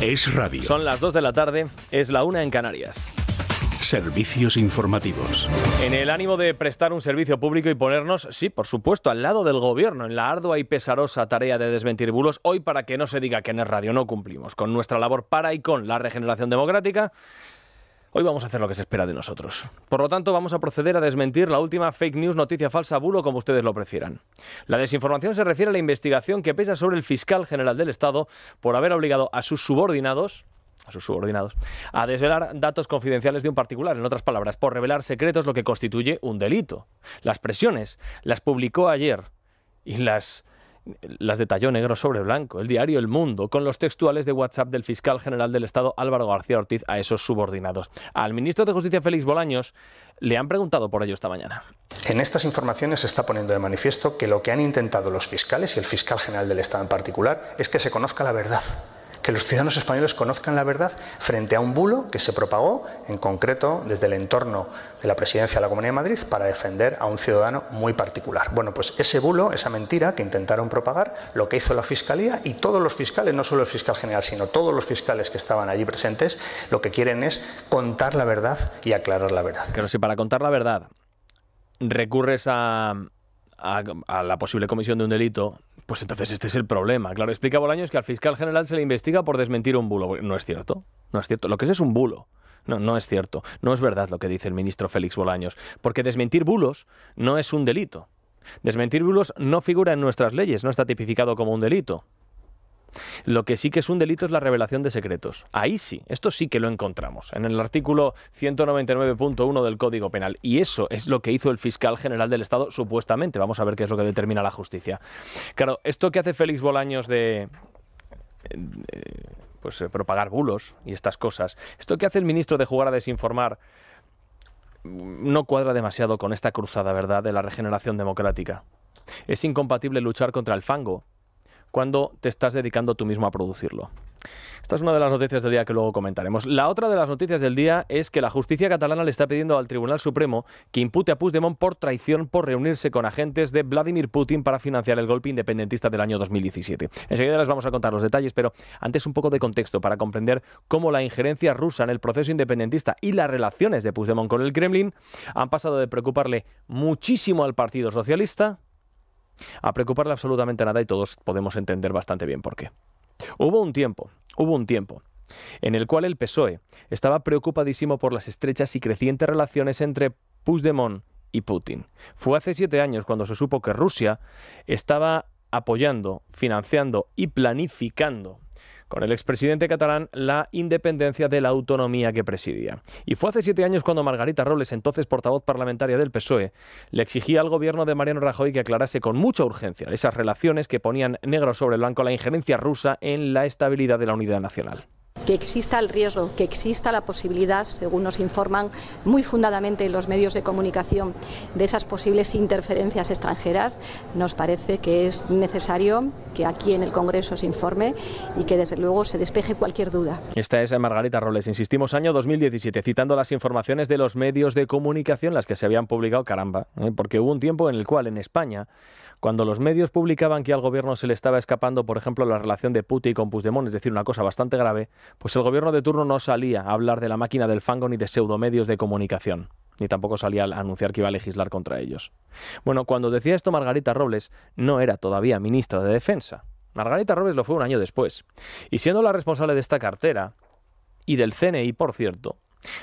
Es radio. Son las 2 de la tarde, es la 1 en Canarias. Servicios informativos. En el ánimo de prestar un servicio público y ponernos, sí, por supuesto, al lado del gobierno, en la ardua y pesarosa tarea de desmentir bulos, hoy para que no se diga que en Es Radio no cumplimos con nuestra labor para y con la regeneración democrática, hoy vamos a hacer lo que se espera de nosotros. Por lo tanto, vamos a proceder a desmentir la última fake news, noticia falsa, bulo, como ustedes lo prefieran. La desinformación se refiere a la investigación que pesa sobre el fiscal general del Estado por haber obligado a sus subordinados a desvelar datos confidenciales de un particular, en otras palabras, por revelar secretos, lo que constituye un delito. Las presiones las publicó ayer y las detalló negro sobre blanco el diario El Mundo, con los textuales de WhatsApp del fiscal general del Estado, Álvaro García Ortiz, a esos subordinados. Al ministro de Justicia, Félix Bolaños, le han preguntado por ello esta mañana. En estas informaciones se está poniendo de manifiesto que lo que han intentado los fiscales, y el fiscal general del Estado en particular, es que se conozca la verdad. Que los ciudadanos españoles conozcan la verdad frente a un bulo que se propagó, en concreto, desde el entorno de la Presidencia de la Comunidad de Madrid para defender a un ciudadano muy particular. Bueno, pues ese bulo, esa mentira que intentaron propagar, lo que hizo la Fiscalía y todos los fiscales, no solo el fiscal general, sino todos los fiscales que estaban allí presentes, lo que quieren es contar la verdad y aclarar la verdad. Pero si para contar la verdad recurres a la posible comisión de un delito, pues entonces este es el problema. Claro, explica Bolaños que al fiscal general se le investiga por desmentir un bulo. No es cierto, no es cierto. Lo que es un bulo. No es cierto. No es verdad lo que dice el ministro Félix Bolaños. Porque desmentir bulos no es un delito. Desmentir bulos no figura en nuestras leyes, no está tipificado como un delito. Lo que sí que es un delito es la revelación de secretos. Ahí sí, esto sí que lo encontramos, en el artículo 199.1 del Código Penal. Y eso es lo que hizo el fiscal general del Estado, supuestamente. Vamos a ver qué es lo que determina la justicia. Claro, esto que hace Félix Bolaños de propagar bulos y estas cosas, esto que hace el ministro de jugar a desinformar, no cuadra demasiado con esta cruzada, ¿verdad?, de la regeneración democrática. Es incompatible luchar contra el fango cuando te estás dedicando tú mismo a producirlo. Esta es una de las noticias del día que luego comentaremos. La otra de las noticias del día es que la justicia catalana le está pidiendo al Tribunal Supremo que impute a Puigdemont por traición por reunirse con agentes de Vladimir Putin para financiar el golpe independentista del año 2017. Enseguida les vamos a contar los detalles, pero antes un poco de contexto para comprender cómo la injerencia rusa en el proceso independentista y las relaciones de Puigdemont con el Kremlin han pasado de preocuparle muchísimo al Partido Socialista a preocuparle absolutamente nada, y todos podemos entender bastante bien por qué. Hubo un tiempo en el cual el PSOE estaba preocupadísimo por las estrechas y crecientes relaciones entre Puigdemont y Putin. Fue hace 7 años cuando se supo que Rusia estaba apoyando, financiando y planificando con el expresidente catalán la independencia de la autonomía que presidía. Y fue hace 7 años cuando Margarita Robles, entonces portavoz parlamentaria del PSOE, le exigía al gobierno de Mariano Rajoy que aclarase con mucha urgencia esas relaciones que ponían negro sobre blanco la injerencia rusa en la estabilidad de la unidad nacional. Que exista el riesgo, que exista la posibilidad, según nos informan muy fundadamente los medios de comunicación, de esas posibles interferencias extranjeras, nos parece que es necesario que aquí en el Congreso se informe y que desde luego se despeje cualquier duda. Esta es Margarita Robles, insistimos, año 2017, citando las informaciones de los medios de comunicación, las que se habían publicado, porque hubo un tiempo en el cual en España, cuando los medios publicaban que al gobierno se le estaba escapando, por ejemplo, la relación de Putin con Puigdemont, es decir, una cosa bastante grave, pues el gobierno de turno no salía a hablar de la máquina del fango ni de pseudomedios de comunicación, ni tampoco salía a anunciar que iba a legislar contra ellos. Bueno, cuando decía esto Margarita Robles, no era todavía ministra de Defensa. Margarita Robles lo fue un año después. Y siendo la responsable de esta cartera, y del CNI, por cierto,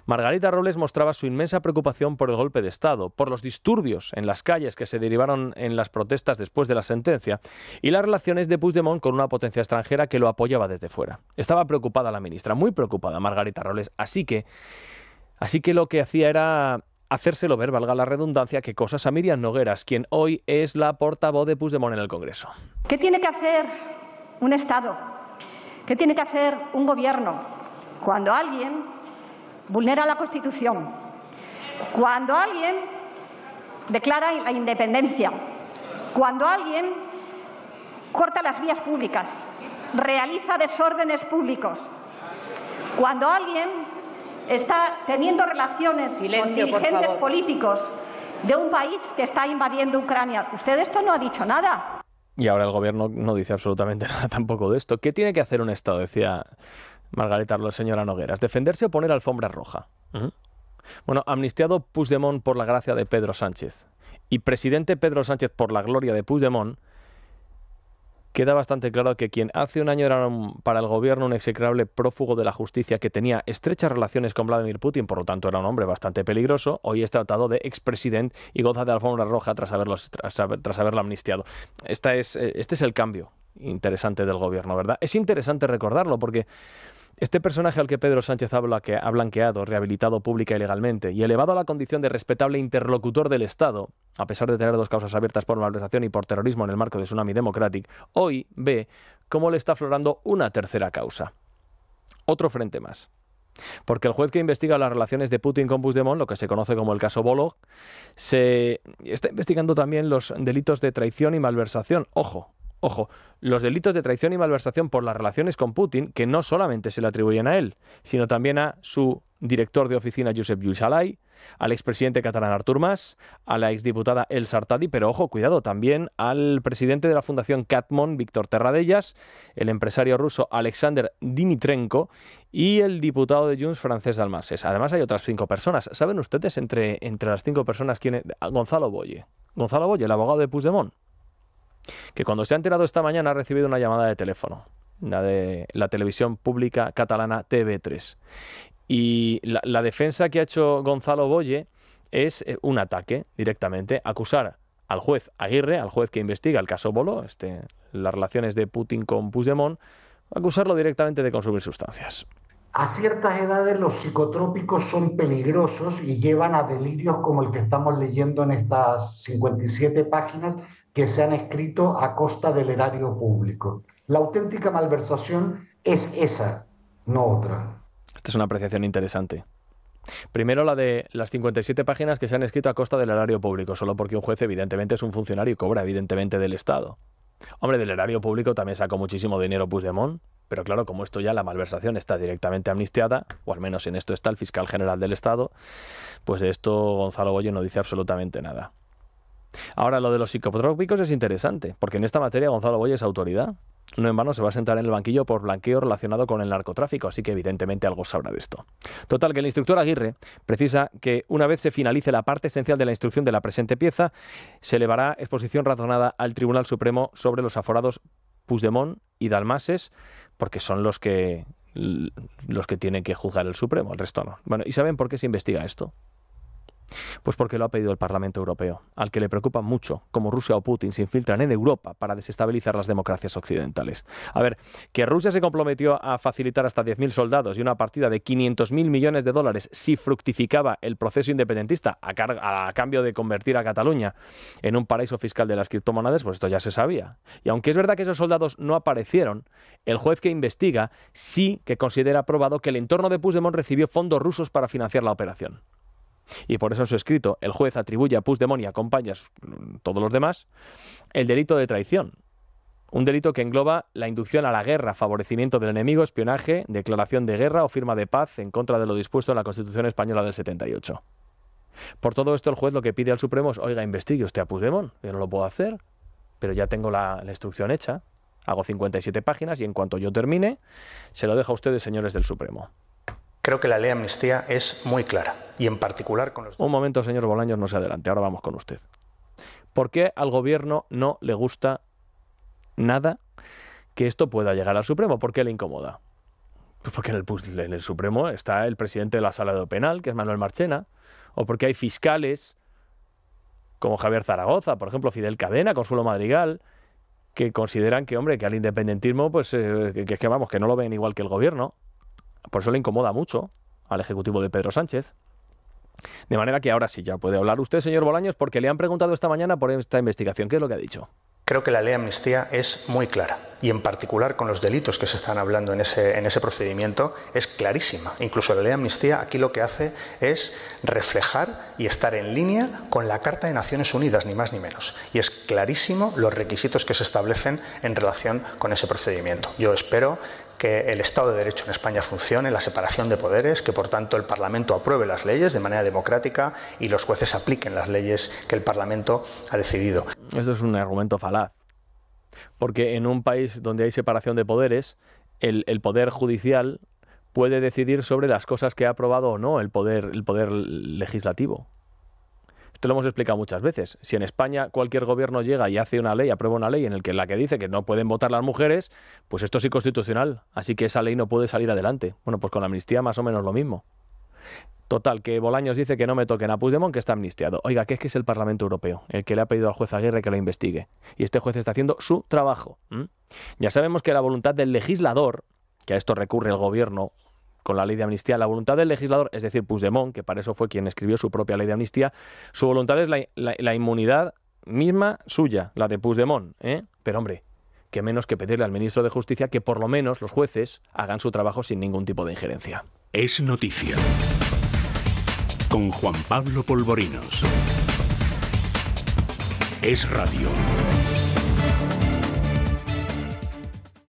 Margarita Robles mostraba su inmensa preocupación por el golpe de Estado, por los disturbios en las calles que se derivaron en las protestas después de la sentencia y las relaciones de Puigdemont con una potencia extranjera que lo apoyaba desde fuera. Estaba preocupada la ministra, muy preocupada Margarita Robles, así que lo que hacía era hacérselo ver, valga la redundancia, que cosas a Míriam Nogueras, quien hoy es la portavoz de Puigdemont en el Congreso. ¿Qué tiene que hacer un Estado? ¿Qué tiene que hacer un gobierno cuando alguien vulnera la Constitución, cuando alguien declara la independencia, cuando alguien corta las vías públicas, realiza desórdenes públicos, cuando alguien está teniendo relaciones con dirigentes políticos de un país que está invadiendo Ucrania? Usted de esto no ha dicho nada. Y ahora el gobierno no dice absolutamente nada tampoco de esto. ¿Qué tiene que hacer un Estado? Decía Margarita Robles, señora Nogueras. Defenderse o poner alfombra roja. Bueno, amnistiado Puigdemont por la gracia de Pedro Sánchez y presidente Pedro Sánchez por la gloria de Puigdemont, queda bastante claro que quien hace un año era para el gobierno un execrable prófugo de la justicia que tenía estrechas relaciones con Vladimir Putin, por lo tanto era un hombre bastante peligroso, hoy es tratado de expresidente y goza de alfombra roja tras haberlo amnistiado. Este es el cambio interesante del gobierno, ¿verdad? Es interesante recordarlo porque este personaje al que Pedro Sánchez ha blanqueado, rehabilitado pública y legalmente y elevado a la condición de respetable interlocutor del Estado, a pesar de tener 2 causas abiertas por malversación y por terrorismo en el marco de Tsunami Democratic, hoy ve cómo le está aflorando una 3ª causa. Otro frente más. Porque el juez que investiga las relaciones de Putin con Puigdemont, lo que se conoce como el caso Bolog, se está investigando también los delitos de traición y malversación. Ojo, los delitos de traición y malversación por las relaciones con Putin, que no solamente se le atribuyen a él, sino también a su director de oficina Josep Lluís Alay, al expresidente catalán Artur Mas, a la exdiputada Elsa Artadi, pero ojo, cuidado, también al presidente de la Fundación Catmon, Víctor Terradellas, el empresario ruso Alexander Dimitrenko y el diputado de Junts, Francesc Dalmases. Además hay otras 5 personas. ¿Saben ustedes entre las 5 personas quién es? Gonzalo Boye, el abogado de Puigdemont, que cuando se ha enterado esta mañana ha recibido una llamada de teléfono, la de la televisión pública catalana TV3. Y la defensa que ha hecho Gonzalo Boye es un ataque directamente, acusar al juez Aguirre, al juez que investiga el caso Bolo, las relaciones de Putin con Puigdemont, acusarlo directamente de consumir sustancias. A ciertas edades los psicotrópicos son peligrosos y llevan a delirios como el que estamos leyendo en estas 57 páginas que se han escrito a costa del erario público. La auténtica malversación es esa, no otra. Esta es una apreciación interesante. Primero la de las 57 páginas que se han escrito a costa del erario público, solo porque un juez evidentemente es un funcionario y cobra evidentemente del Estado. Hombre, del erario público también sacó muchísimo dinero Puigdemont, pero claro, como esto ya la malversación está directamente amnistiada, o al menos en esto está el fiscal general del Estado, pues de esto Gonzalo Boye no dice absolutamente nada. Ahora, lo de los psicotrópicos es interesante, porque en esta materia Gonzalo Boye es autoridad. No en vano se va a sentar en el banquillo por blanqueo relacionado con el narcotráfico, así que evidentemente algo sabrá de esto. Total, que el instructor Aguirre precisa que una vez se finalice la parte esencial de la instrucción de la presente pieza, se elevará exposición razonada al Tribunal Supremo sobre los aforados Puigdemont y Dalmases, porque son los que tienen que juzgar el Supremo, el resto no. Bueno, ¿y saben por qué se investiga esto? Pues porque lo ha pedido el Parlamento Europeo, al que le preocupa mucho cómo Rusia o Putin se infiltran en Europa para desestabilizar las democracias occidentales. A ver, que Rusia se comprometió a facilitar hasta 10.000 soldados y una partida de 500.000 millones de dólares si fructificaba el proceso independentista a cambio de convertir a Cataluña en un paraíso fiscal de las criptomonedas, pues esto ya se sabía. Y aunque es verdad que esos soldados no aparecieron, el juez que investiga sí que considera probado que el entorno de Puigdemont recibió fondos rusos para financiar la operación. Y por eso en su escrito el juez atribuye a Puigdemont y acompaña a todos los demás el delito de traición. Un delito que engloba la inducción a la guerra, favorecimiento del enemigo, espionaje, declaración de guerra o firma de paz en contra de lo dispuesto en la Constitución Española del 78. Por todo esto el juez lo que pide al Supremo es: oiga, investigue usted a Puigdemont, yo no lo puedo hacer, pero ya tengo la instrucción hecha, hago 57 páginas y en cuanto yo termine se lo dejo a ustedes, señores del Supremo. Creo que la ley de amnistía es muy clara, y en particular con los... Un momento, señor Bolaños, no se adelante, ahora vamos con usted. ¿Por qué al gobierno no le gusta nada que esto pueda llegar al Supremo? ¿Por qué le incomoda? Pues porque en el Supremo está el presidente de la Sala de lo Penal, que es Manuel Marchena, o porque hay fiscales como Javier Zaragoza, por ejemplo, Fidel Cadena, Consuelo Madrigal, que consideran que, hombre, que al independentismo, pues que no lo ven igual que el gobierno. Por eso le incomoda mucho al Ejecutivo de Pedro Sánchez. De manera que ahora sí ya puede hablar usted, señor Bolaños, porque le han preguntado esta mañana por esta investigación. ¿Qué es lo que ha dicho? Creo que la ley de amnistía es muy clara, y en particular con los delitos que se están hablando en ese procedimiento es clarísima. Incluso la ley de amnistía aquí lo que hace es reflejar y estar en línea con la Carta de Naciones Unidas, ni más ni menos. Y es clarísimo los requisitos que se establecen en relación con ese procedimiento. Yo espero que el Estado de Derecho en España funcione, la separación de poderes, que por tanto el Parlamento apruebe las leyes de manera democrática y los jueces apliquen las leyes que el Parlamento ha decidido. Esto es un argumento falaz, porque en un país donde hay separación de poderes, el poder judicial puede decidir sobre las cosas que ha aprobado o no el poder legislativo. Esto lo hemos explicado muchas veces. Si en España cualquier gobierno llega y hace una ley, aprueba una ley en la que dice que no pueden votar las mujeres, pues esto es inconstitucional. Así que esa ley no puede salir adelante. Bueno, pues con la amnistía más o menos lo mismo. Total, que Bolaños dice que no me toquen a Puigdemont, que está amnistiado. Oiga, que es el Parlamento Europeo el que le ha pedido al juez Aguirre que lo investigue. Y este juez está haciendo su trabajo. Ya sabemos que la voluntad del legislador, que a esto recurre el gobierno con la ley de amnistía, la voluntad del legislador, es decir, Puigdemont, que para eso fue quien escribió su propia ley de amnistía, su voluntad es la inmunidad misma suya, la de Puigdemont, ¿eh? Pero hombre, qué menos que pedirle al ministro de Justicia que por lo menos los jueces hagan su trabajo sin ningún tipo de injerencia. Es noticia. Con Juan Pablo Polvorinos. Es radio.